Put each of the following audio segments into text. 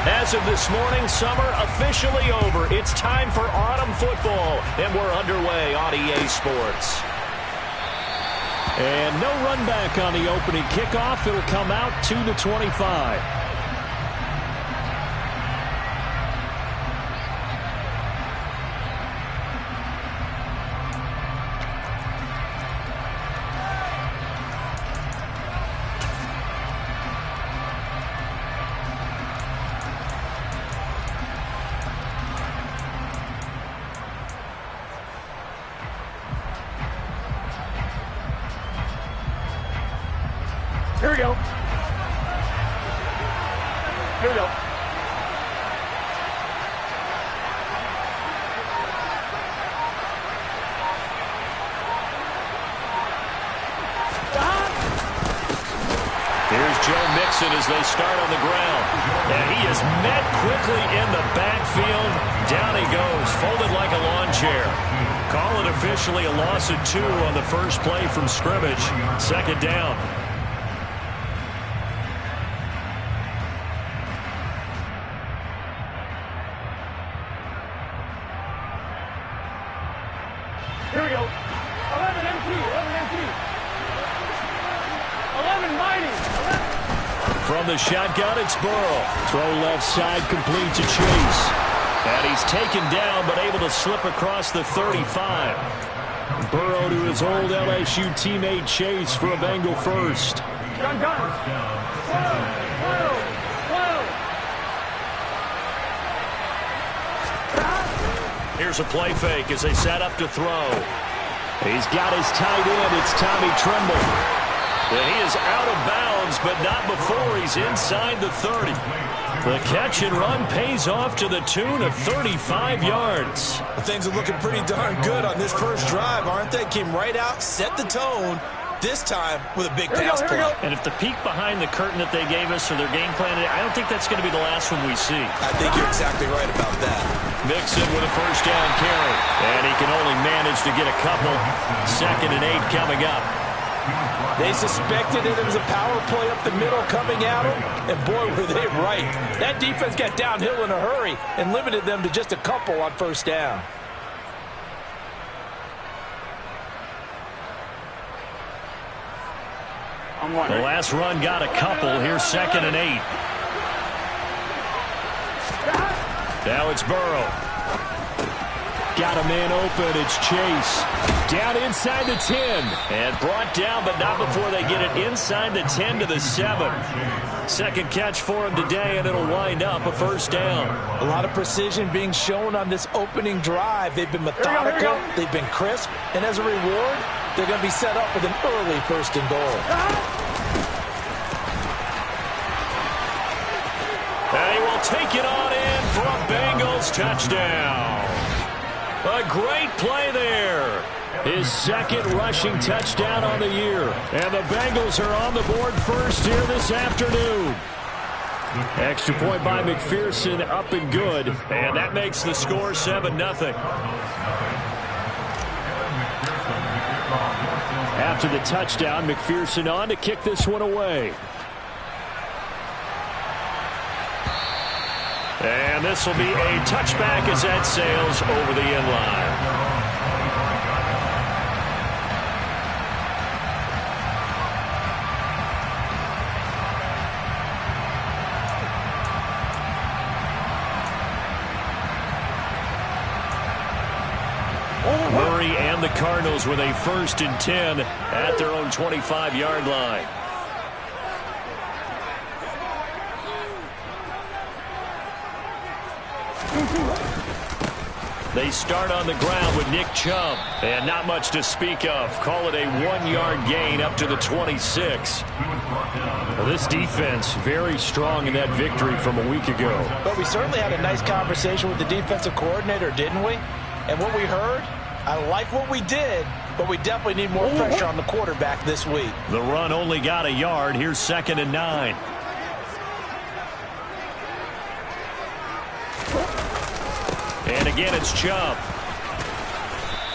As of this morning, summer officially over. It's time for autumn football, and we're underway on EA Sports. And no run back on the opening kickoff. It'll come out to the 25. Here we go. Here we go. Here's Joe Mixon as they start on the ground. And he is met quickly in the backfield. Down he goes, folded like a lawn chair. Call it officially a loss of 2 on the first play from scrimmage. Second down. Here we go. 11 MT. 11 MT. 11 mighty. 11. From the shotgun, it's Burrow. Throw left side, complete to Chase. And he's taken down, but able to slip across the 35. Burrow to his old LSU teammate Chase for a Bengal first. Gun. Whoa. Here's a play fake as they set up to throw. He's got his tight end. It's Tommy Tremble. And he is out of bounds, but not before he's inside the 30. The catch and run pays off to the tune of 35 yards. Things are looking pretty darn good on this first drive, aren't they? Came right out, set the tone, this time with a big pass play. And if the peek behind the curtain that they gave us or their game plan, I don't think that's going to be the last one we see. I think you're exactly right about that. Mixon with a first down carry. And he can only manage to get a couple. 2nd and 8 coming up. They suspected it was a power play up the middle coming at them, and boy, were they right. That defense got downhill in a hurry and limited them to just a couple on first down. The last run got a couple. Here's 2nd and 8. Now it's Burrow. Got a man open. It's Chase. Down inside the 10. And brought down, but not before they get it inside the 10 to the 7. Second catch for him today, and it'll wind up a first down. A lot of precision being shown on this opening drive. They've been methodical. Here we go. They've been crisp. And as a reward, they're going to be set up with an early 1st and goal. And he will take it on in for a Bengals touchdown. A great play there. His 2nd rushing touchdown on the year. And the Bengals are on the board first here this afternoon. Extra point by McPherson, up and good. And that makes the score 7-0. After the touchdown, McPherson on to kick this one away. And this will be a touchback as that sails over the end line. Murray and the Cardinals with a 1st and 10 at their own 25-yard line. They start on the ground with Nick Chubb. And not much to speak of. Call it a 1-yard gain up to the 26. Well, this defense very strong in that victory from a week ago. But we certainly had a nice conversation with the defensive coordinator, didn't we? And what we heard, I like what we did, but we definitely need more pressure on the quarterback this week. The run only got a yard. Here's 2nd and 9. And again, it's Chubb.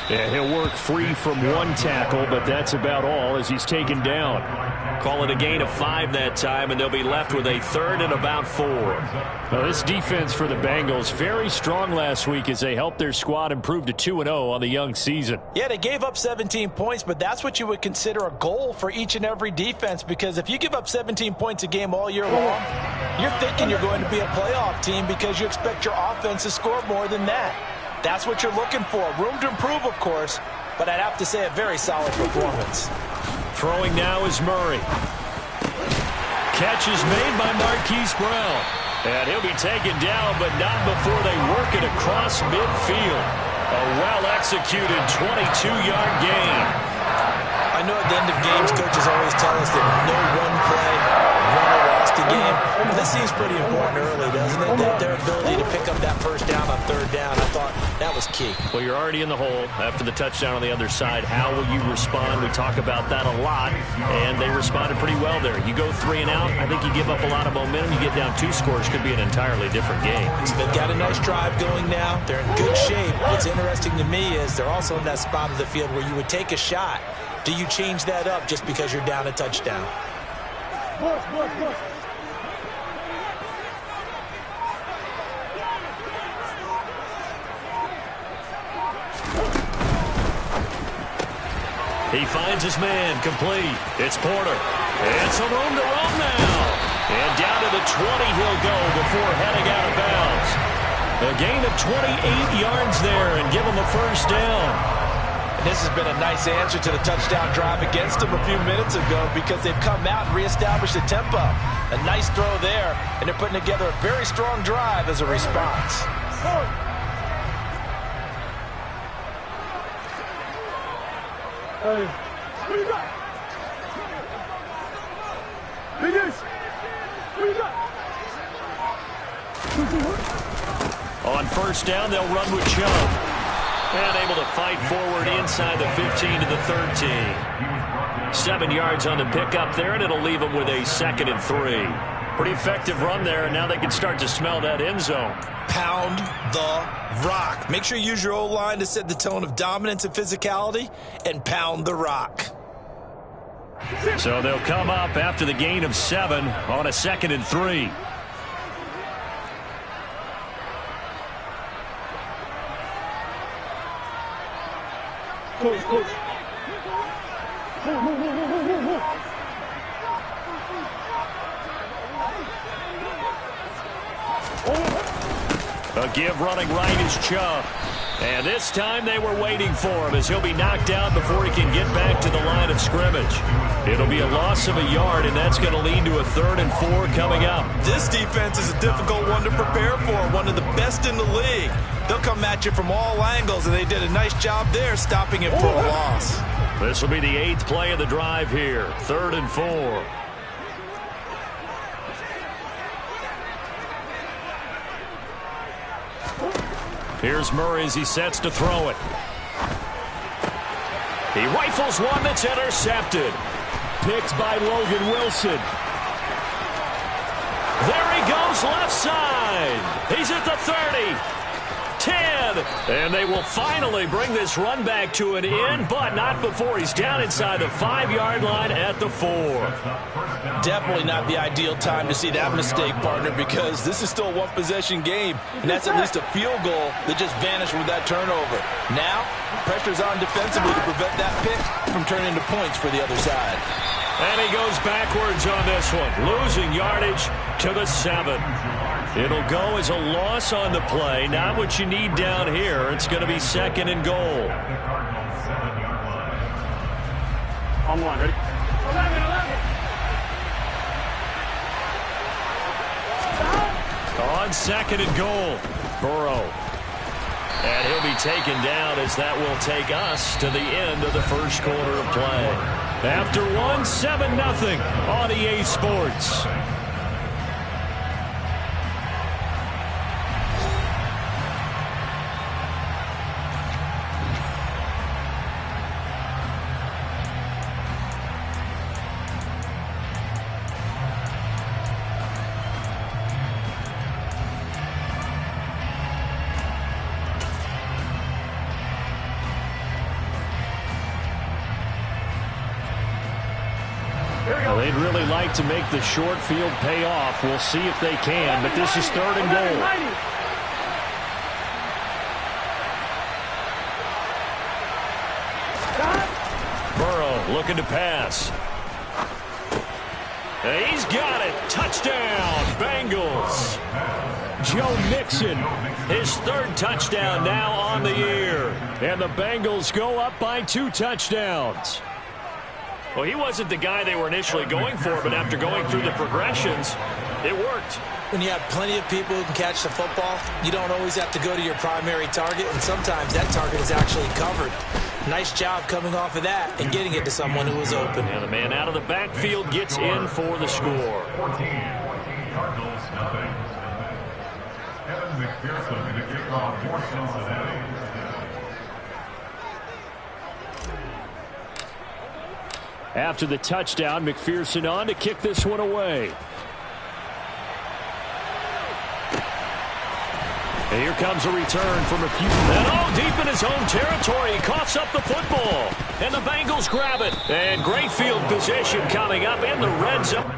Yeah, he'll work free from one tackle, but that's about all as he's taken down. Call it a gain of 5 that time, and they'll be left with a 3rd and about 4. Now, this defense for the Bengals, very strong last week as they helped their squad improve to 2-0 on the young season. Yeah, they gave up 17 points, but that's what you would consider a goal for each and every defense, because if you give up 17 points a game all year long, you're thinking you're going to be a playoff team because you expect your offense to score more than that. That's what you're looking for. Room to improve, of course, but I'd have to say a very solid performance. Throwing now is Murray. Catch is made by Marquise Brown. And he'll be taken down, but not before they work it across midfield. A well-executed 22-yard gain. I know at the end of games, coaches always tell us that no one play, won or lost a game. But this seems pretty important early, doesn't it? That their ability to pick up that first down on 3rd down, I thought that was key. Well, you're already in the hole after the touchdown on the other side. How will you respond? We talk about that a lot, and they responded pretty well there. You go 3 and out, I think you give up a lot of momentum. You get down 2 scores, could be an entirely different game. So they've got a nice drive going now. They're in good shape. What's interesting to me is they're also in that spot of the field where you would take a shot. Do you change that up just because you're down a touchdown? He finds his man, complete. It's Porter. And some room to run now. And down to the 20 he'll go before heading out of bounds. A gain of 28 yards there and give him a first down. And this has been a nice answer to the touchdown drive against them a few minutes ago because they've come out and reestablished the tempo. A nice throw there, and they're putting together a very strong drive as a response. On first down, they'll run with Chubb. And able to fight forward inside the 15 to the 13. 7 yards on the pickup there, and it'll leave them with a 2nd and 3. Pretty effective run there, and now they can start to smell that end zone. Pound the rock. Make sure you use your O-line to set the tone of dominance and physicality, and pound the rock. So they'll come up after the gain of 7 on a 2nd and 3. Coach. A give running right is Chubb. And this time they were waiting for him as he'll be knocked down before he can get back to the line of scrimmage. It'll be a loss of a yard, and that's going to lead to a 3rd and 4 coming up. This defense is a difficult one to prepare for, one of the best in the league. They'll come at you from all angles, and they did a nice job there stopping it for a loss. This will be the 8th play of the drive here, 3rd and 4. Here's Murray as he sets to throw it. He rifles one that's intercepted. Picked by Logan Wilson. There he goes left side. He's at the 30. 10. And they will finally bring this run back to an end, but not before he's down inside the 5-yard line at the 4. Definitely not the ideal time to see that mistake, partner, because this is still a one-possession game, and that's at least a field goal that just vanished with that turnover. Now, pressure's on defensively to prevent that pick from turning into points for the other side. And he goes backwards on this one, losing yardage to the 7. It'll go as a loss on the play. Not what you need down here. It's going to be 2nd and goal. On one, ready? 11. On 2nd and goal, Burrow. And he'll be taken down as that will take us to the end of the first quarter of play. After 1, 7-0 on EA Sports. they'd really like to make the short field pay off. We'll see if they can, but this is 3rd and goal. Burrow looking to pass. He's got it. Touchdown, Bengals. Joe Mixon, his 3rd touchdown now on the year. And the Bengals go up by 2 touchdowns. Well, he wasn't the guy they were initially going for, but after going through the progressions, it worked. When you have plenty of people who can catch the football, you don't always have to go to your primary target, and sometimes that target is actually covered. Nice job coming off of that and getting it to someone who was open. And the man out of the backfield gets in for the score. 14 Cardinals, nothing. Evan McPherson to kick off for Cincinnati. After the touchdown, McPherson on to kick this one away. And here comes a return from a few. And all deep in his own territory. He coughs up the football. And the Bengals grab it. And great field position coming up in the red zone.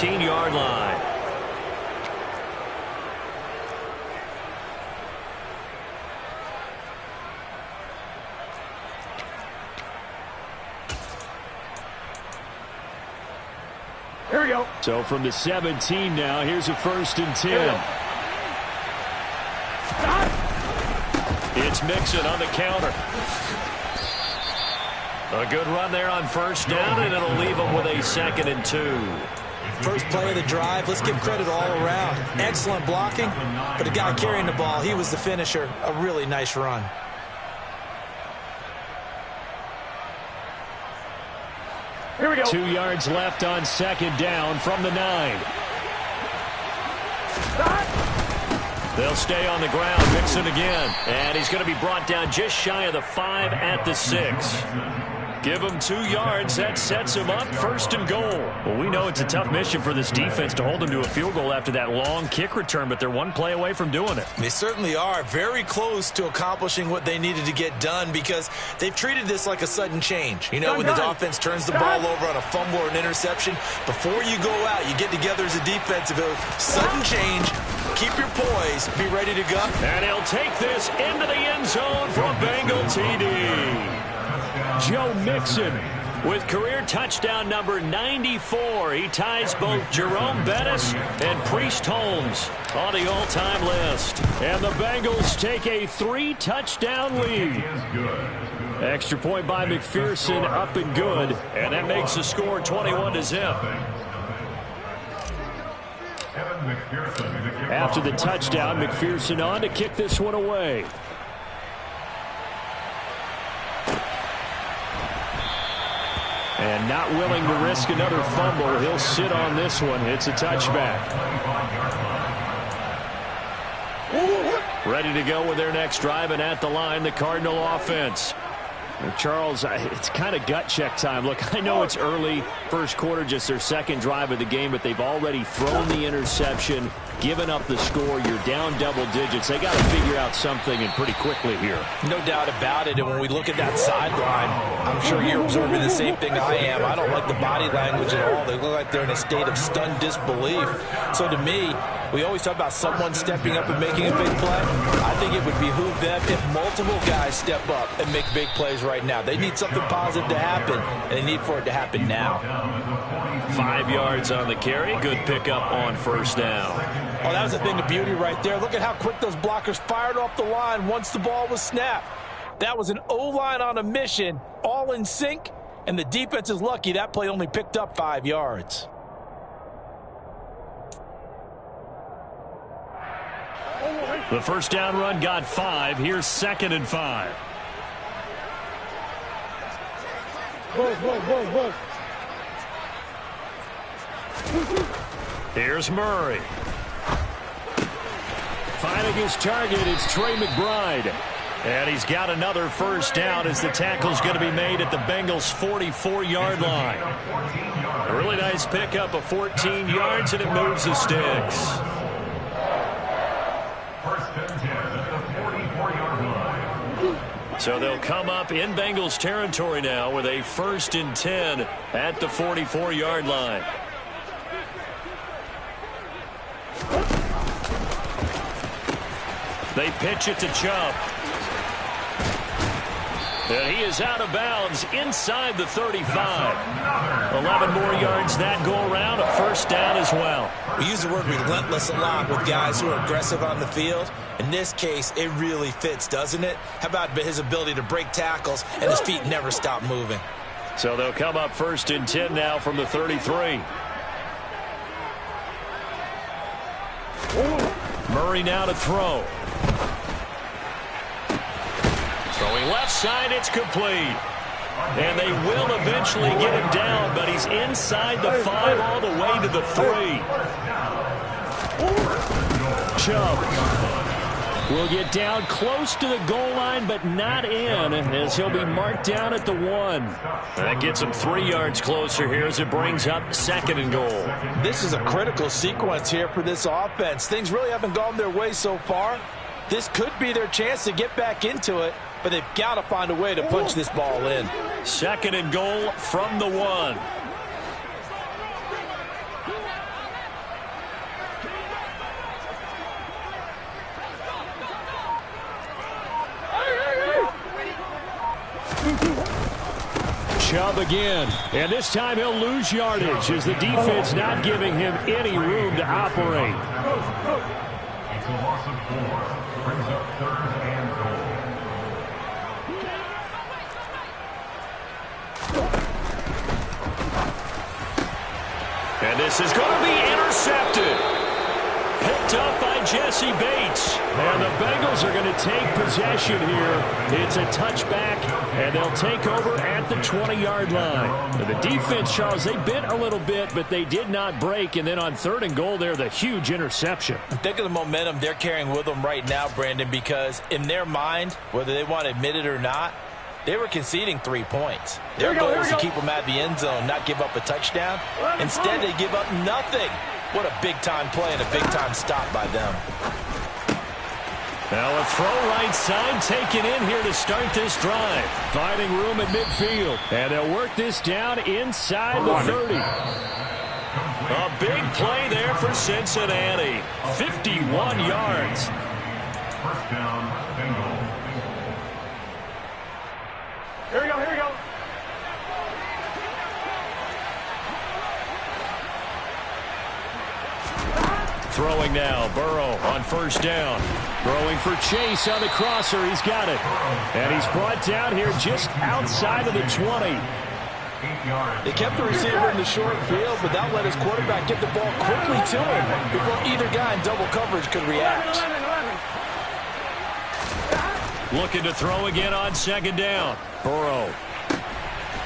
Yard line. Here we go. So from the 17 now, here's a 1st and 10. It's Mixon on the counter. A good run there on 1st down, and it'll leave them with a 2nd and 2. First play of the drive, let's give credit all around. Excellent blocking, but the guy carrying the ball, he was the finisher. A really nice run. Here we go. 2 yards left on 2nd down from the 9. They'll stay on the ground. Mixon again. And he's going to be brought down just shy of the 5 at the 6. Give him 2 yards. That sets him up 1st and goal. Well, we know it's a tough mission for this defense to hold them to a field goal after that long kick return, but they're 1 play away from doing it. They certainly are very close to accomplishing what they needed to get done because they've treated this like a sudden change. You know, when the offense turns the ball over on a fumble or an interception, before you go out, you get together as a defense and go, sudden change, keep your poise, be ready to go. And he'll take this into the end zone for a Bengal TD. Joe Mixon with career touchdown number 94. He ties both Jerome Bettis and Priest Holmes on the all-time list. And the Bengals take a 3-touchdown lead. Extra point by McPherson, up and good. And that makes the score 21-0. After the touchdown, McPherson on to kick this one away. And not willing to risk another fumble. He'll sit on this one. It's a touchback. Ready to go with their next drive, and at the line, the Cardinal offense. Charles, it's kind of gut check time. Look, I know it's early, 1st quarter, just their 2nd drive of the game, but they've already thrown the interception, given up the score. You're down double digits. They got to figure out something, and pretty quickly here. No doubt about it, and when we look at that sideline, I'm sure you're observing the same thing I am. I don't like the body language at all. They look like they're in a state of stunned disbelief. So to me, we always talk about someone stepping up and making a big play. I think it would behoove them if multiple guys step up and make big plays right now. They need something positive to happen, and they need for it to happen now. 5 yards on the carry. Good pickup on 1st down. Oh, that was a thing of beauty right there. Look at how quick those blockers fired off the line once the ball was snapped. That was an O-line on a mission, all in sync, and the defense is lucky that play only picked up 5 yards. The 1st down run got 5. Here's 2nd and 5. Here's Murray. Finding his target, it's Trey McBride. And he's got another first down as the tackle's going to be made at the Bengals' 44-yard line. A really nice pickup of 14 yards, and it moves the sticks. First and 10 at the 44-yard line. So they'll come up in Bengals territory now with a 1st and 10 at the 44-yard line. They pitch it to Chubb. And he is out of bounds inside the 35. 11 more yards that go around, a first down as well. We use the word relentless a lot with guys who are aggressive on the field. In this case, it really fits, doesn't it? How about his ability to break tackles and his feet never stop moving? So they'll come up 1st and 10 now from the 33. Murray now to throw. Throwing left side, it's complete. And they will eventually get him down, but he's inside the 5 all the way to the 3. Chubb will get down close to the goal line, but not in, as he'll be marked down at the 1. That gets him 3 yards closer here as it brings up 2nd and goal. This is a critical sequence here for this offense. Things really haven't gone their way so far. This could be their chance to get back into it, but they've got to find a way to punch this ball in. 2nd and goal from the 1. Chubb again, and this time he'll lose yardage as the defense not giving him any room to operate. It's a loss of 4. Brings up 3rd and goal. And this is going to be intercepted. Picked up by Jesse Bates. And the Bengals are going to take possession here. It's a touchback, and they'll take over at the 20-yard line. The defense, Charles, they bit a little bit, but they did not break. And then on 3rd and goal there, the huge interception. Think of the momentum they're carrying with them right now, Brandon, because in their mind, whether they want to admit it or not, they were conceding 3 points. Their goal was to keep them at the end zone, not give up a touchdown. Instead, they give up nothing. What a big-time play and a big-time stop by them. Now a throw right side taken in here to start this drive. Finding room at midfield. And they'll work this down inside the 30. A big play there for Cincinnati. 51 yards. First down, Bengals. Here we go, here we go. Throwing now, Burrow on 1st down. Throwing for Chase on the crosser. He's got it. And he's brought down here just outside of the 20. They kept the receiver in the short field, but that let his quarterback get the ball quickly to him before either guy in double coverage could react. Looking to throw again on 2nd down. Burrow.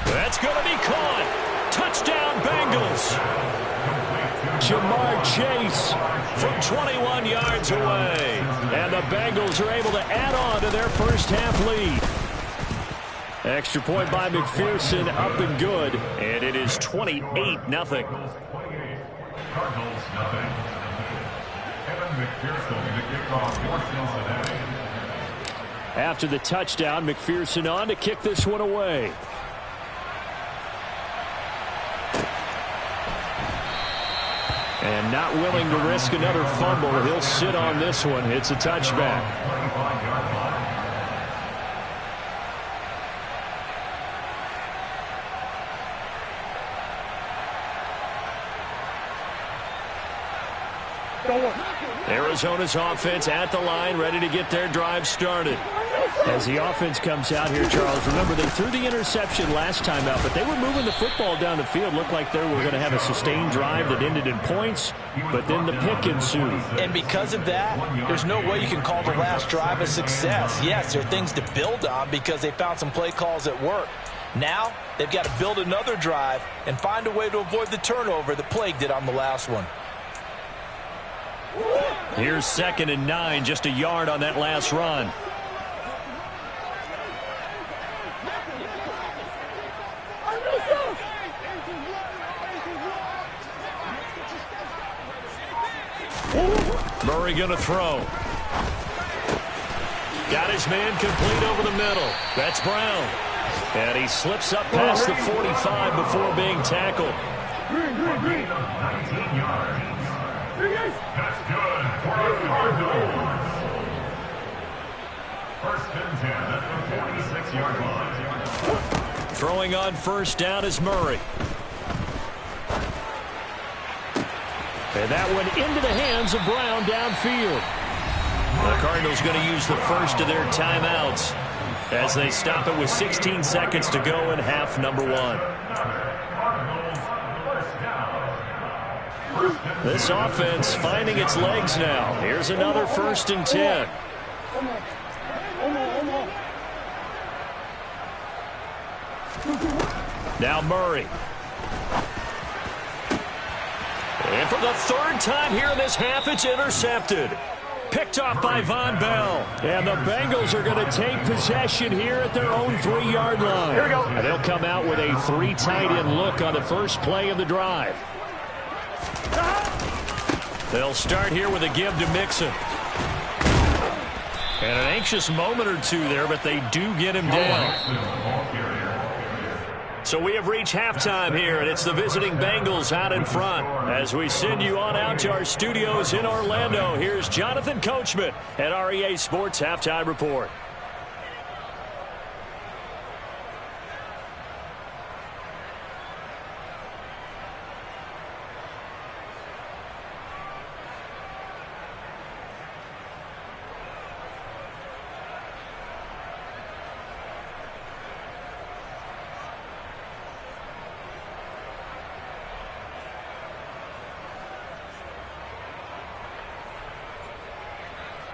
That's going to be caught. Touchdown, Bengals. Jamar Chase from 21 yards away. And the Bengals are able to add on to their first half lead. Extra point by McPherson, up and good. And it is 28-0. Cardinals, nothing. Evan McPherson to kick off for Cincinnati. After the touchdown, McPherson on to kick this one away. And not willing to risk another fumble. He'll sit on this one. It's a touchback. Arizona's offense at the line, ready to get their drive started. As the offense comes out here, Charles, remember they threw the interception last time out, but they were moving the football down the field. Looked like they were going to have a sustained drive that ended in points, but then the pick ensued. And because of that, there's no way you can call the last drive a success. Yes, there are things to build on because they found some play calls that work. Now, they've got to build another drive and find a way to avoid the turnover that plagued it on the last one. Here's 2nd and 9, just a yard on that last run. Murray going to throw. Got his man complete over the middle. That's Brown. And he slips up past the 45 before being tackled. Green, 19 yards. That's good for the Cardinals. First and 10 at the 46-yard line. Throwing on first down is Murray. And that one into the hands of Brown downfield. The Cardinals going to use the first of their timeouts as they stop it with 16 seconds to go in half number 1. This offense finding its legs now. Here's another first and 10. Now Murray. And for the third time here in this half, it's intercepted. Picked off by Von Bell. And the Bengals are going to take possession here at their own 3-yard line. Here we go. And they'll come out with a 3 tight end look on the first play of the drive. They'll start here with a give to Mixon. And an anxious moment or two there, but they do get him down. So we have reached halftime here, and it's the visiting Bengals out in front. As we send you on out to our studios in Orlando, here's Jonathan Coachman at REA Sports Halftime Report.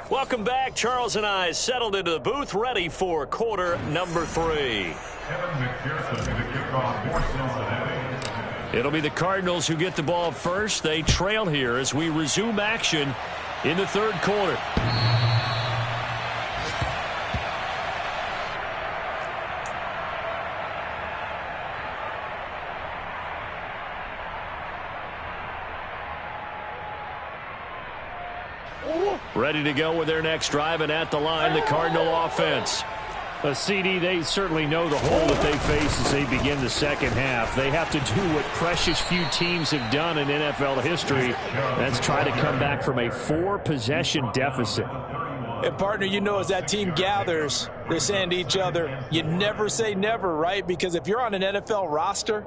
Welcome back. Charles and I settled into the booth, ready for quarter number 3. Kevin McPherson to kick off for Cincinnati. It'll be the Cardinals who get the ball first. They trail here as we resume action in the third quarter. Ready to go with their next drive, and at the line, the Cardinal offense. CD, they certainly know the hole that they face as they begin the second half. They have to do what precious few teams have done in NFL history. That's try to come back from a 4-possession deficit. And, partner, you know, as that team gathers, they're saying to each other, you never say never, right? Because if you're on an NFL roster,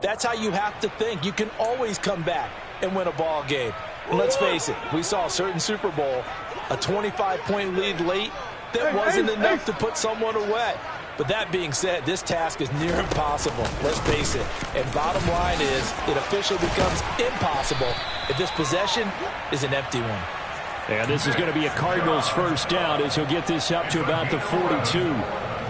that's how you have to think. You can always come back and win a ball game. And let's face it, we saw a certain Super Bowl, a 25-point lead late. That wasn't enough to put someone away. But that being said, this task is near impossible. Let's face it. And bottom line is, it officially becomes impossible if this possession is an empty one. And this is going to be a Cardinals first down as he'll get this up to about the 42.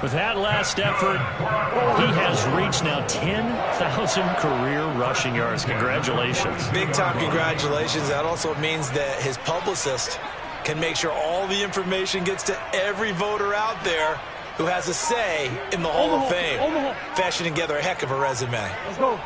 With that last effort, he has reached now 10,000 career rushing yards. Congratulations. Big-time congratulations. That also means that his publicist can make sure all the information gets to every voter out there who has a say in the Hall of Fame. Fashioning together a heck of a resume. Let's go.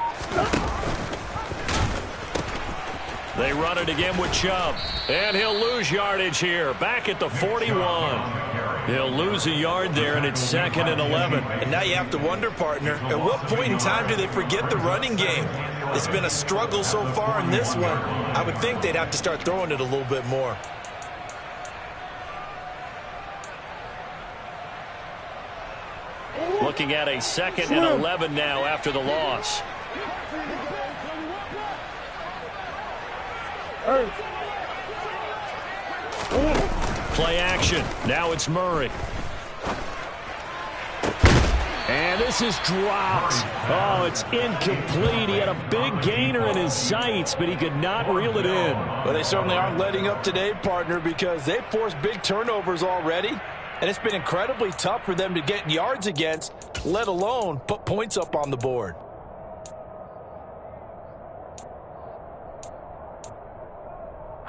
They run it again with Chubb. And he'll lose yardage here. Back at the 41. He'll lose a yard there, and it's 2nd and 11. And now you have to wonder, partner, at what point in time do they forget the running game? It's been a struggle so far in this one. I would think they'd have to start throwing it a little bit more. Looking at a 2nd and 11 now after the loss. Play action. Now it's Murray. And this is dropped. Oh, it's incomplete. He had a big gainer in his sights, but he could not reel it in. Well, they certainly aren't letting up today, partner, because they've forced big turnovers already. And it's been incredibly tough for them to get yards against, let alone put points up on the board.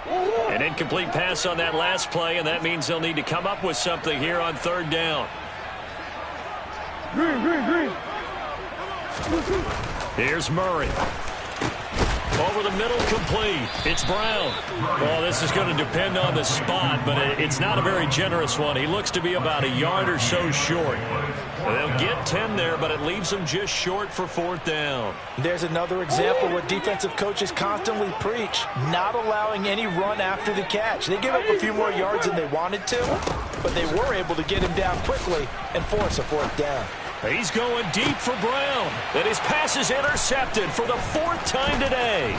An incomplete pass on that last play, and that means they'll need to come up with something here on 3rd down. Here's Murray. Over the middle, complete. It's Brown. Well, this is going to depend on the spot, but it's not a very generous one. He looks to be about a yard or so short. They'll get 10 there, but it leaves them just short for 4th down. There's another example where defensive coaches constantly preach, not allowing any run after the catch. They gave up a few more yards than they wanted to, but they were able to get him down quickly and force a 4th down. He's going deep for Brown, and his pass is intercepted for the 4th time today.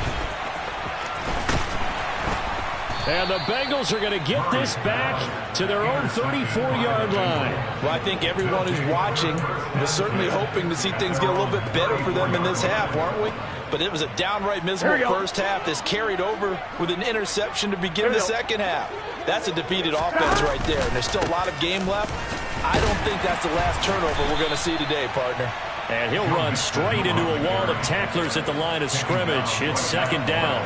And the Bengals are going to get this back to their own 34-yard line. Well, I think everyone who's watching is certainly hoping to see things get a little bit better for them in this half, aren't we? But it was a downright miserable first half that's carried over with an interception to begin the second half. That's a defeated offense right there, and there's still a lot of game left. I don't think that's the last turnover we're going to see today, partner. And he'll run straight into a wall of tacklers at the line of scrimmage. It's 2nd down.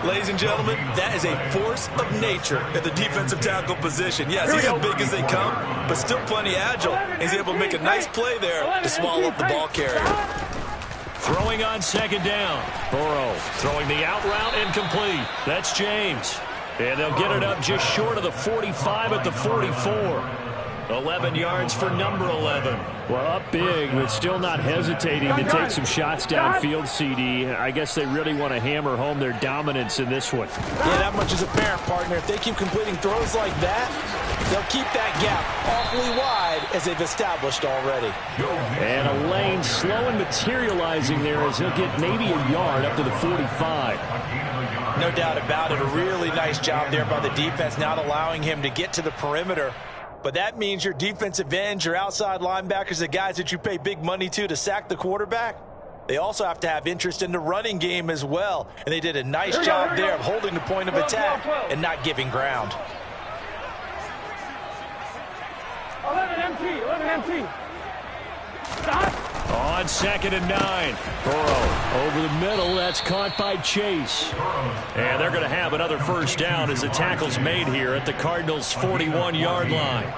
Ladies and gentlemen, that is a force of nature at the defensive tackle position. Yes, he's as big as they come, but still plenty agile. He's able to make a nice play there to swallow up the ball carrier. Throwing on 2nd down. Burrow throwing the out route incomplete. That's James. And they'll get it up just short of the 45 at the 44. 11 yards for number 11. Well, up big, but still not hesitating to take some shots downfield, CD. I guess they really want to hammer home their dominance in this one. Yeah, that much is apparent, partner. If they keep completing throws like that, they'll keep that gap awfully wide as they've established already. And a lane slow and materializing there as he'll get maybe a yard up to the 45. No doubt about it. A really nice job there by the defense, not allowing him to get to the perimeter. But that means your defensive ends, your outside linebackers, the guys that you pay big money to sack the quarterback, they also have to have interest in the running game as well. And they did a nice job there of holding the point of attack and not giving ground. 11 empty. Stop. On 2nd and 9. Burrow over the middle. That's caught by Chase. And they're going to have another 1st down as the tackle's made here at the Cardinals' 41-yard line.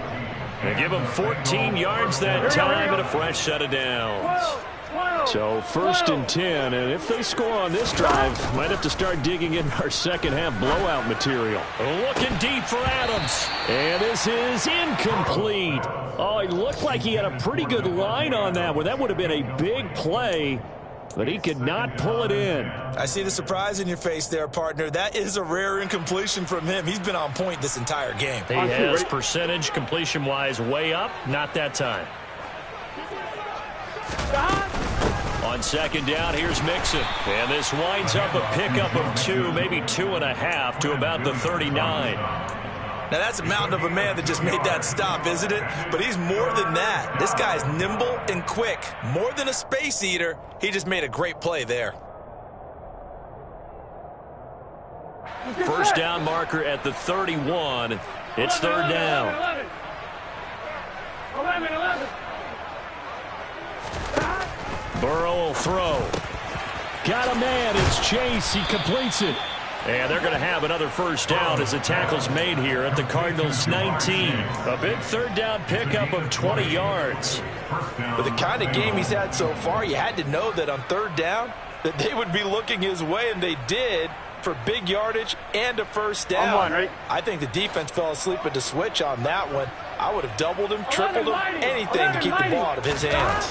They give them 14 yards that time and a fresh set of downs. So 1st and 10, and if they score on this drive, might have to start digging in our second half blowout material. Looking deep for Adams. And this is incomplete. Oh, it looked like he had a pretty good line on that one. That would have been a big play, but he could not pull it in. I see the surprise in your face there, partner. That is a rare incompletion from him. He's been on point this entire game. He has percentage completion-wise way up. Not that time. On 2nd down, here's Mixon. And this winds up a pickup of 2, maybe 2.5 to about the 39. Now, that's a mountain of a man that just made that stop, isn't it? But he's more than that. This guy's nimble and quick. More than a space eater, he just made a great play there. 1st down marker at the 31. It's 3rd down. 11. Burrow will throw. Got a man. It's Chase. He completes it. And they're going to have another 1st down as the tackle's made here at the Cardinals' 19. A big 3rd down pickup of 20 yards. With the kind of game he's had so far, you had to know that on 3rd down that they would be looking his way, and they did, for big yardage and a 1st down. I think the defense fell asleep at the switch on that one. I would have doubled him, tripled him, anything to keep the ball out of his hands.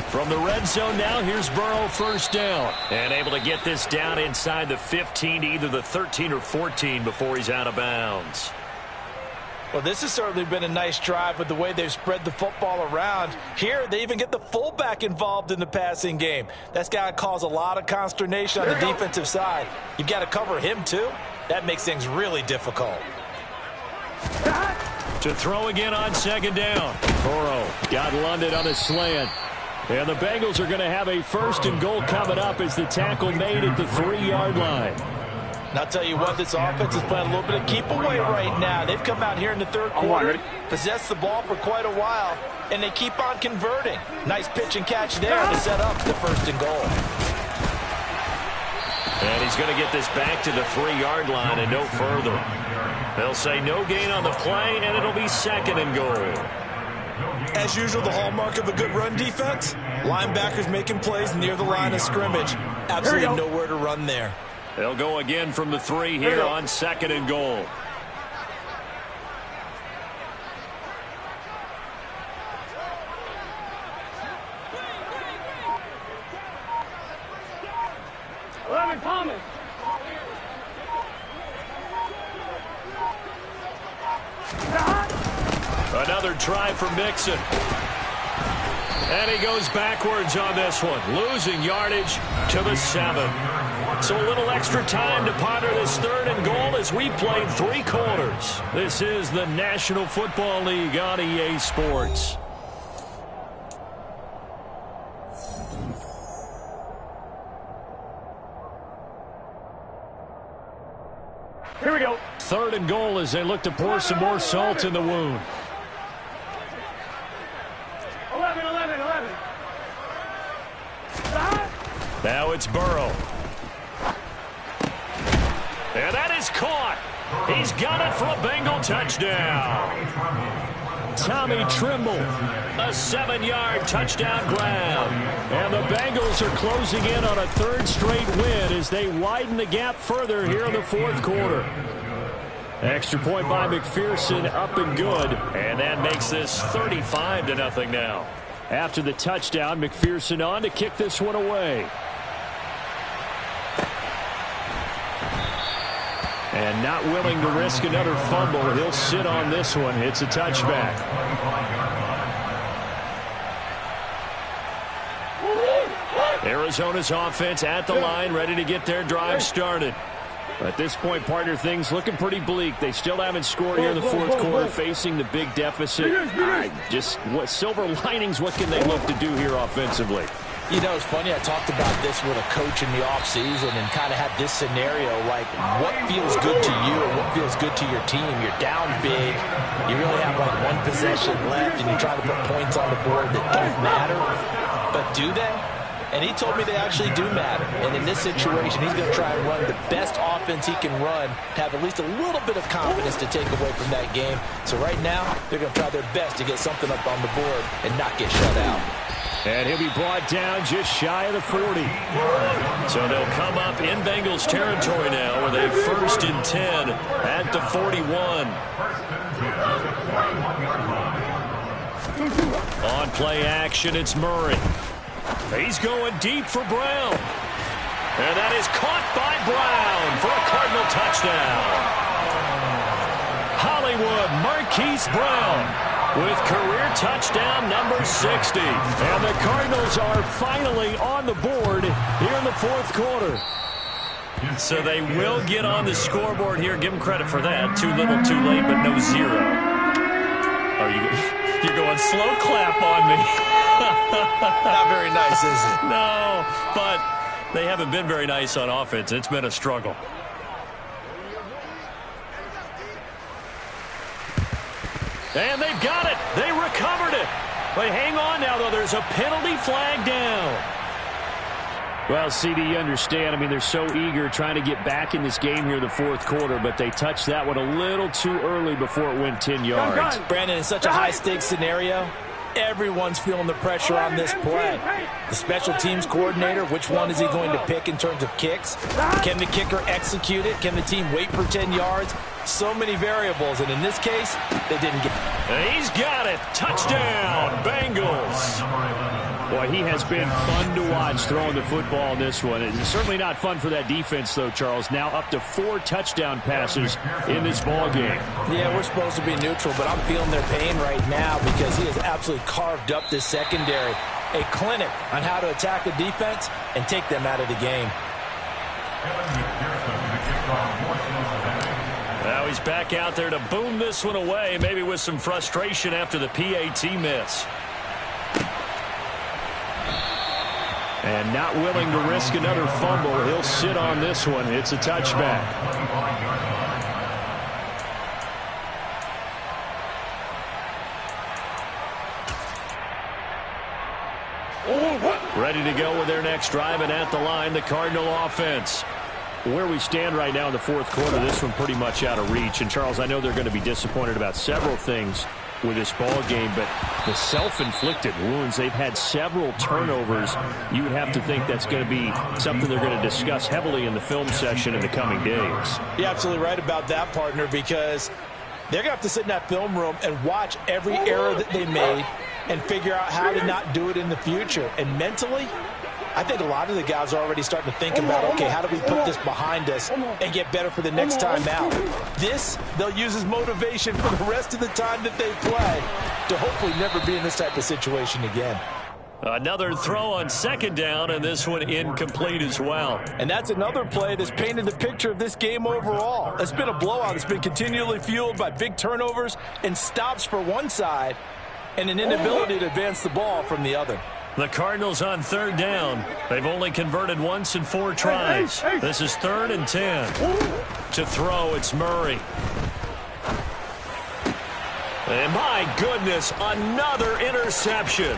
From the red zone now, here's Burrow 1st down. And able to get this down inside the 15 to either the 13 or 14 before he's out of bounds. Well, this has certainly been a nice drive with the way they've spread the football around. Here, they even get the fullback involved in the passing game. That's got to cause a lot of consternation on the defensive side. You've got to cover him, too. That makes things really difficult. To throw again on 2nd down. Burrow got London on a slant. And the Bengals are going to have a 1st and goal coming up as the tackle made at the 3-yard line. And I'll tell you what, this offense is playing a little bit of keep away right now. They've come out here in the 3rd quarter, possessed the ball for quite a while, and they keep on converting. Nice pitch and catch there to set up the 1st and goal. And he's going to get this back to the 3-yard line and no further. They'll say no gain on the play, and it'll be 2nd and goal. As usual, the hallmark of a good run defense, Linebackers making plays near the line of scrimmage. Absolutely nowhere to run there. They'll go again from the 3 here on 2nd and goal. Thomas. Another try for Mixon. And he goes backwards on this one, losing yardage to the 7. So a little extra time to ponder this 3rd and goal as we played 3 quarters. This is the National Football League on EA Sports. Here we go. 3rd and goal as they look to pour some more salt in the wound. 11. Now it's Burrow. And that is caught. He's got it for a Bengal touchdown. Tommy Tremble, a 7-yard touchdown grab. And the Bengals are closing in on a 3rd straight win as they widen the gap further here in the 4th quarter. Extra point by McPherson, up and good. And that makes this 35-0 now. After the touchdown, McPherson on to kick this one away. And not willing to risk another fumble. He'll sit on this one. It's a touchback. Arizona's offense at the line, ready to get their drive started. At this point, partner, things looking pretty bleak. They still haven't scored here in the 4th quarter, facing the big deficit. Just what silver linings, what can they look to do here offensively? You know, it's funny, I talked about this with a coach in the offseason and kind of had this scenario, like what feels good to you and what feels good to your team. You're down big, you really have like 1 possession left, and you try to put points on the board that don't matter. But do they? And he told me they actually do matter. And in this situation, he's going to try and run the best offense he can run to have at least a little bit of confidence to take away from that game. So right now, they're going to try their best to get something up on the board and not get shut out. And he'll be brought down just shy of the 40. So they'll come up in Bengals territory now where they 1st and 10 at the 41. On play action, it's Murray. He's going deep for Brown. And that is caught by Brown for a Cardinal touchdown. Hollywood Marquise Brown with career touchdown number 60. And the Cardinals are finally on the board here in the 4th quarter. So they will get on the scoreboard here. Give them credit for that. Too little, too late, but no 0. Oh, you're going slow clap on me. Not very nice, is it? No, but they haven't been very nice on offense. It's been a struggle. And they've got it. They recovered it. But hang on now, though. There's a penalty flag down. Well, CD, you understand. I mean, they're so eager trying to get back in this game here in the 4th quarter, but they touched that one a little too early before it went 10 yards. Brandon, in such a high-stakes scenario, everyone's feeling the pressure on this play. The special teams coordinator, which one is he going to pick in terms of kicks? Can the kicker execute it? Can the team wait for 10 yards? So many variables, and in this case, they didn't get it. And he's got it. Touchdown, Bengals. Boy, he has been fun to watch throwing the football in this one. It's certainly not fun for that defense, though, Charles. Now up to 4 touchdown passes in this ball game. Yeah, we're supposed to be neutral, but I'm feeling their pain right now because he has absolutely carved up this secondary. A clinic on how to attack the defense and take them out of the game. Now he's back out there to boom this one away, maybe with some frustration after the PAT miss. And not willing to risk another fumble. He'll sit on this one. It's a touchback. Ready to go with their next drive, and at the line, the Cardinal offense. Where we stand right now in the 4th quarter, this one pretty much out of reach. And, Charles, I know they're going to be disappointed about several things with this ball game, but the self-inflicted wounds, they've had several turnovers. You would have to think that's going to be something they're going to discuss heavily in the film session in the coming days. You're absolutely right about that, partner, because they're going to have to sit in that film room and watch every error that they made and figure out how to not do it in the future. And mentally, I think a lot of the guys are already starting to think about, okay, how do we put this behind us and get better for the next time out? This, they'll use as motivation for the rest of the time that they play to hopefully never be in this type of situation again. Another throw on second down, and this one incomplete as well. And that's another play that's painted the picture of this game overall. It's been a blowout. It's been continually fueled by big turnovers and stops for one side and an inability to advance the ball from the other. The Cardinals on third down. They've only converted once in 4 tries. This is 3rd and 10. To throw, it's Murray. And my goodness, another interception.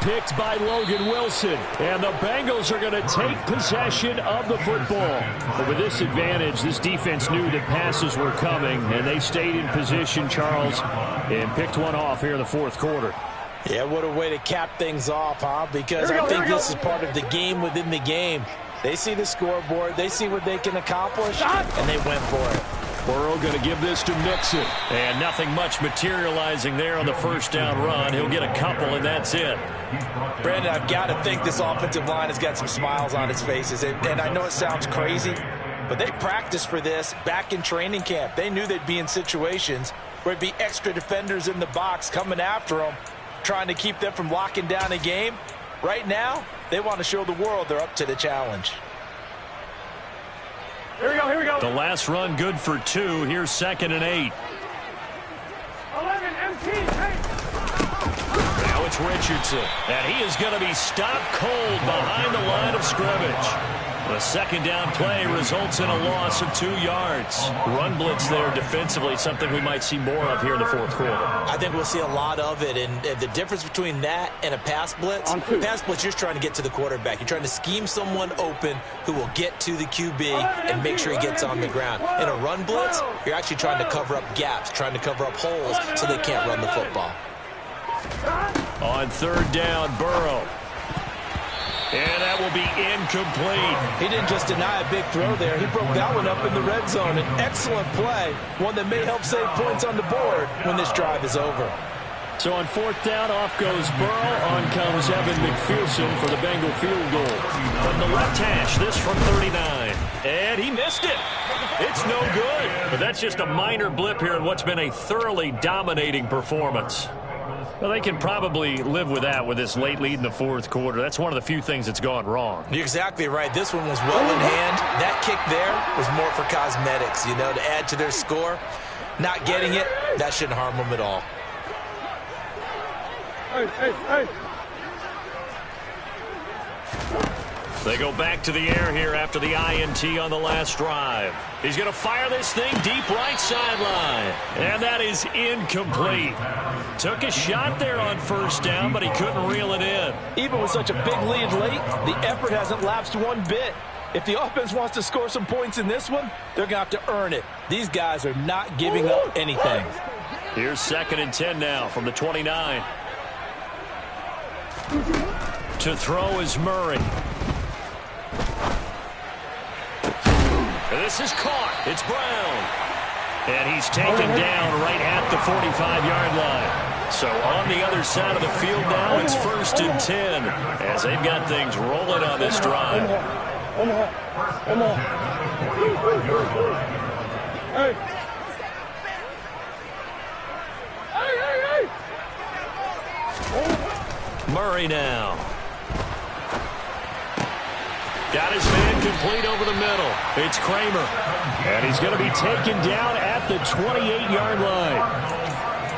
Picked by Logan Wilson. And the Bengals are going to take possession of the football. But with this advantage, this defense knew that passes were coming, and they stayed in position, Charles, and picked one off here in the 4th quarter. Yeah, what a way to cap things off, huh? Because I think this is part of the game within the game. They see the scoreboard, they see what they can accomplish, and they went for it. Burrow going to give this to Mixon. And nothing much materializing there on the first down run. He'll get a couple, and that's it. Brandon, I've got to think this offensive line has got some smiles on its faces. And I know it sounds crazy, but they practiced for this back in training camp. They knew they'd be in situations where it'd be extra defenders in the box coming after them, trying to keep them from locking down a game. Right now, they want to show the world they're up to the challenge. Here we go, here we go. The last run good for 2. Here's 2nd and 8. 11, MT, hey. Now it's Richardson. And he is going to be stopped cold behind the line of scrimmage. The second down play results in a loss of 2 yards. Run blitz there defensively, something we might see more of here in the 4th quarter. I think we'll see a lot of it, and the difference between that and a pass blitz, you're just trying to get to the quarterback. You're trying to scheme someone open who will get to the QB and make sure he gets on the ground. In a run blitz, you're actually trying to cover up gaps, trying to cover up holes so they can't run the football. On 3rd down, Burrow. And that will be incomplete. He didn't just deny a big throw there. He broke that one up in the red zone. An excellent play, one that may help save points on the board when this drive is over. So on 4th down, off goes Burrow. On comes Evan McPherson for the Bengal field goal. From the left hash, this from 39. And he missed it. It's no good. But that's just a minor blip here in what's been a thoroughly dominating performance. Well, they can probably live with that with this late lead in the 4th quarter. That's one of the few things that's gone wrong. You're exactly right. This one was well in hand. That kick there was more for cosmetics, you know, to add to their score. Not getting it, that shouldn't harm them at all. Hey. They go back to the air here after the INT on the last drive. He's going to fire this thing deep right sideline. And that is incomplete. Took a shot there on 1st down, but he couldn't reel it in. Even with such a big lead late, the effort hasn't lapsed one bit. If the offense wants to score some points in this one, they're going to have to earn it. These guys are not giving up anything. Here's 2nd and 10 now from the 29. To throw is Murray. This is caught. It's Brown. And he's taken down right at the 45-yard line. So on the other side of the field now, it's 1st and 10 as they've got things rolling on this drive. Murray now. Got his man complete over the middle. It's Kramer. And he's going to be taken down at the 28-yard line.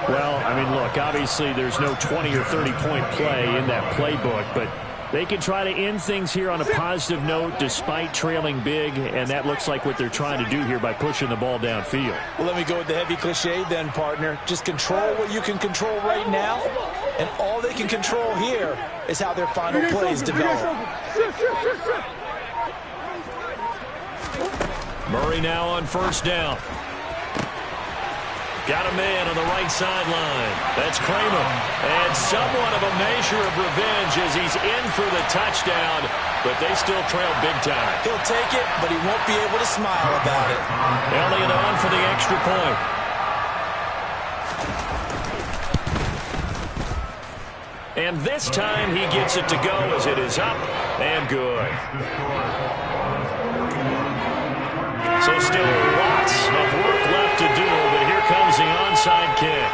Well, I mean, look, obviously there's no 20 or 30-point play in that playbook, but they can try to end things here on a positive note despite trailing big, and that looks like what they're trying to do here by pushing the ball downfield. Well, let me go with the heavy cliche then, partner. Just control what you can control right now, and all they can control here is how their final plays develop. Murray now on 1st down. Got a man on the right sideline. That's Kramer. And somewhat of a measure of revenge as he's in for the touchdown, but they still trail big time. He'll take it, but he won't be able to smile about it. Elliott on for the extra point. And this time he gets it to go as it is up and good. So still lots of work left to do, but here comes the onside kick.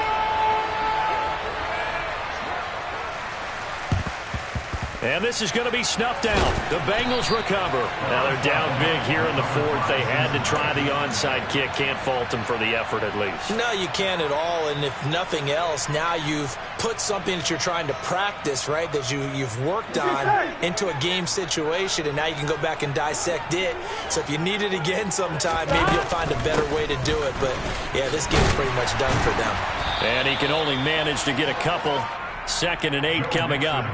And this is going to be snuffed out. The Bengals recover. Now they're down big here in the fourth. They had to try the onside kick. Can't fault them for the effort at least. No, you can't at all. And if nothing else, now you've put something that you're trying to practice, right, that you've worked on into a game situation, and now you can go back and dissect it. So if you need it again sometime, maybe you'll find a better way to do it. But, yeah, this game's pretty much done for them. And he can only manage to get a couple. 2nd and 8 coming up.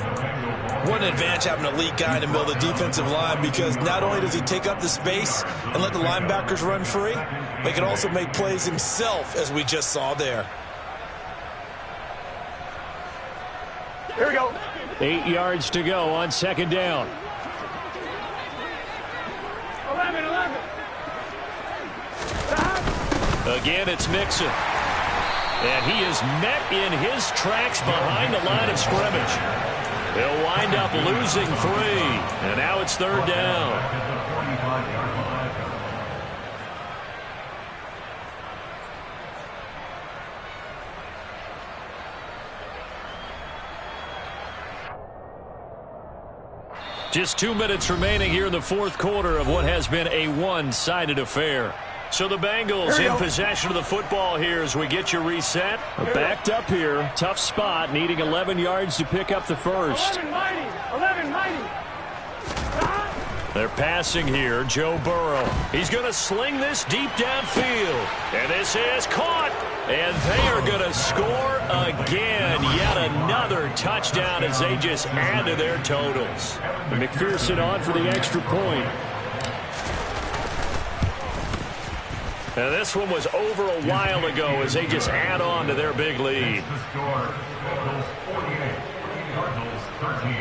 What an advantage having an elite guy in the middle of the defensive line, because not only does he take up the space and let the linebackers run free, but he can also make plays himself, as we just saw there. Here we go. 8 yards to go on 2nd down. 11. Again, it's Mixon. And he is met in his tracks behind the line of scrimmage. He'll wind up losing 3. And now it's 3rd down. Just 2 minutes remaining here in the fourth quarter of what has been a one-sided affair. So the Bengals in possession of the football here as we get you reset. Backed up here. Tough spot, needing 11 yards to pick up the first. 11 mighty. They're passing here. Joe Burrow. He's going to sling this deep downfield. And this is caught. And they are going to score again. Yet another touchdown as they just add to their totals. McPherson on for the extra point. Now this one was over a while ago as they just add on to their big lead. The score, Bengals 48, Cardinals 13.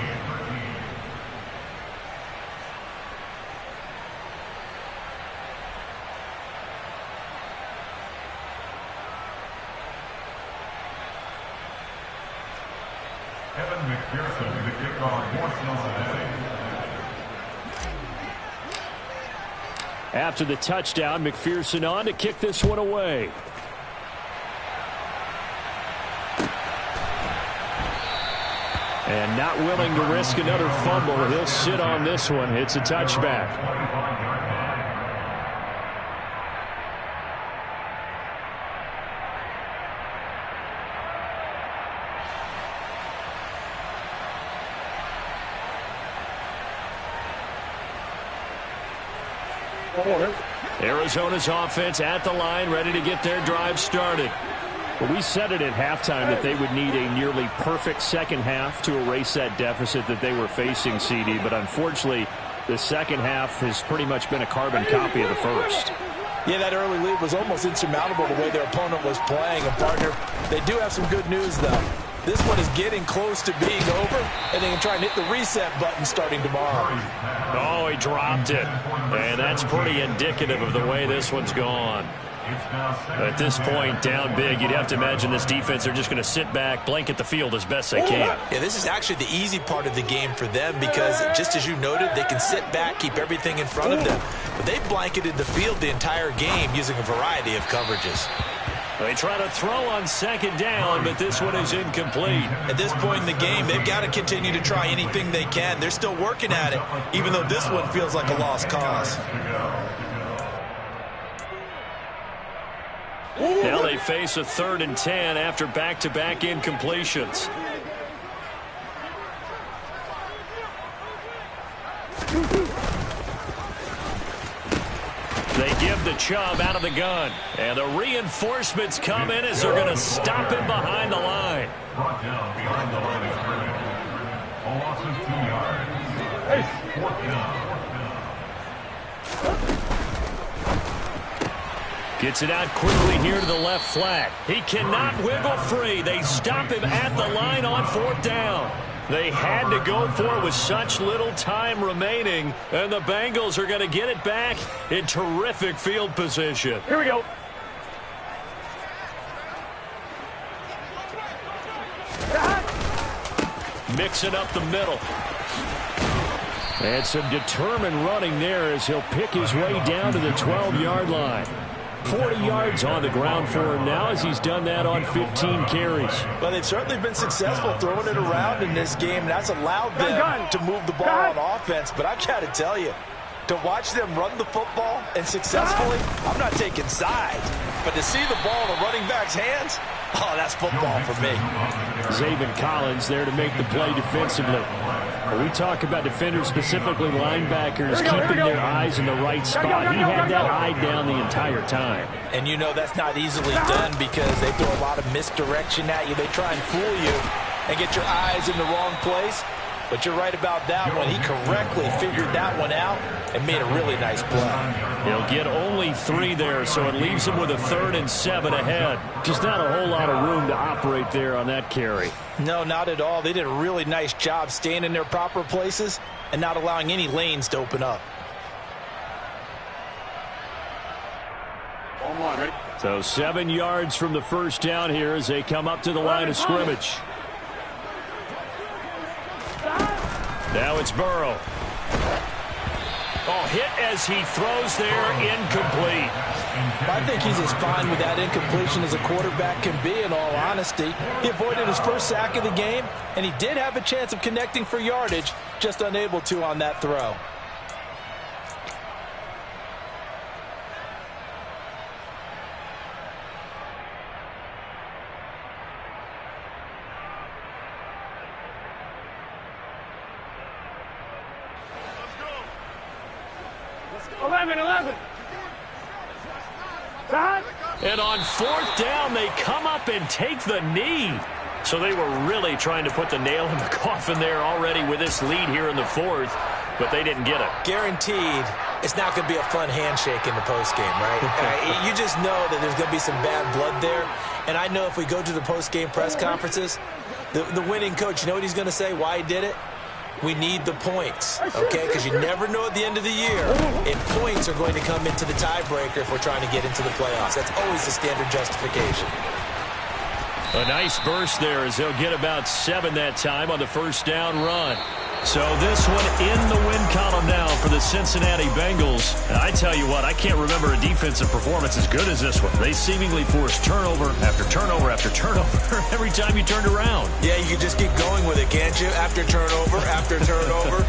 Evan McPherson, the kickoff for Cincinnati. After the touchdown, McPherson on to kick this one away. And not willing to risk another fumble. He'll sit on this one. It's a touchback. Arizona's offense at the line, ready to get their drive started. Well, we said it at halftime that they would need a nearly perfect second half to erase that deficit that they were facing, CD. But unfortunately, the second half has pretty much been a carbon copy of the first. Yeah, that early lead was almost insurmountable the way their opponent was playing. And, partner, they do have some good news, though. This one is getting close to being over, and they can try and hit the reset button starting tomorrow. Oh, he dropped it. And that's pretty indicative of the way this one's gone. At this point, down big, you'd have to imagine this defense are just going to sit back, blanket the field as best they can. Yeah, this is actually the easy part of the game for them because, just as you noted, they can sit back, keep everything in front of them. But they've blanketed the field the entire game using a variety of coverages. They try to throw on second down, but this one is incomplete. At this point in the game, they've got to continue to try anything they can. They're still working at it, even though this one feels like a lost cause. Now they face a 3rd and 10 after back-to-back incompletions. They give the Chubb out of the gun. And the reinforcements come in as they're going to stop him behind the line. Brought down behind the line of scrimmage. A loss of 2 yards. 4th down. Gets it out quickly here to the left flat. He cannot wiggle free. They stop him at the line on 4th down. They had to go for it with such little time remaining, and the Bengals are going to get it back in terrific field position. Here we go. Mixing up the middle. And some determined running there as he'll pick his way down to the 12-yard line. 40 yards on the ground for him now as he's done that on 15 carries. Well, they've certainly been successful throwing it around in this game, and that's allowed them to move the ball on offense. But I've got to tell you, to watch them run the football and successfully, I'm not taking sides. But to see the ball in the running back's hands, oh, that's football for me. Zaven Collins there to make the play defensively. When we talk about defenders, specifically linebackers, keeping their eyes in the right spot. He had that eye down the entire time. And you know that's not easily done because they throw a lot of misdirection at you. They try and fool you and get your eyes in the wrong place. But you're right about that one. He correctly figured that one out and made a really nice play. He'll get only 3 there, so it leaves him with a 3rd and 7 ahead. Just not a whole lot of room to operate there on that carry. No, not at all. They did a really nice job staying in their proper places and not allowing any lanes to open up. So 7 yards from the first down here as they come up to the line of scrimmage. Now it's Burrow. Oh, hit as he throws there, incomplete. I think he's as fine with that incompletion as a quarterback can be, in all honesty. He avoided his first sack of the game, and he did have a chance of connecting for yardage, just unable to on that throw. And on 4th down, they come up and take the knee. So they were really trying to put the nail in the coffin there already with this lead here in the 4th, but they didn't get it. Guaranteed, it's not going to be a fun handshake in the postgame, right? You just know that there's going to be some bad blood there. And I know if we go to the postgame press conferences, the winning coach, you know what he's going to say, why he did it? We need the points, okay? Because you never know at the end of the year if points are going to come into the tiebreaker if we're trying to get into the playoffs. That's always the standard justification. A nice burst there as they'll get about 7 that time on the first down run. So this one in the win column now for the Cincinnati Bengals. I tell you what, I can't remember a defensive performance as good as this one. They seemingly forced turnover after turnover after turnover every time you turned around. Yeah, you can just keep going with it, can't you? After turnover, after turnover.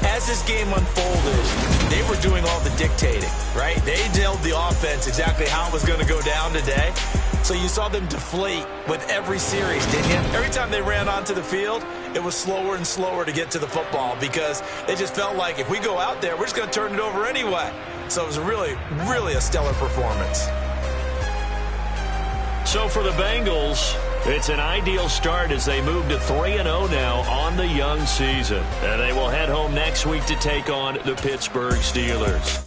As this game unfolded, they were doing all the dictating, right? They told the offense exactly how it was going to go down today. So you saw them deflate with every series, didn't you? Every time they ran onto the field, it was slower and slower to get to the football because they just felt like if we go out there, we're just going to turn it over anyway. So it was really, really a stellar performance. So for the Bengals, it's an ideal start as they move to 3-0 now on the young season. And they will head home next week to take on the Pittsburgh Steelers.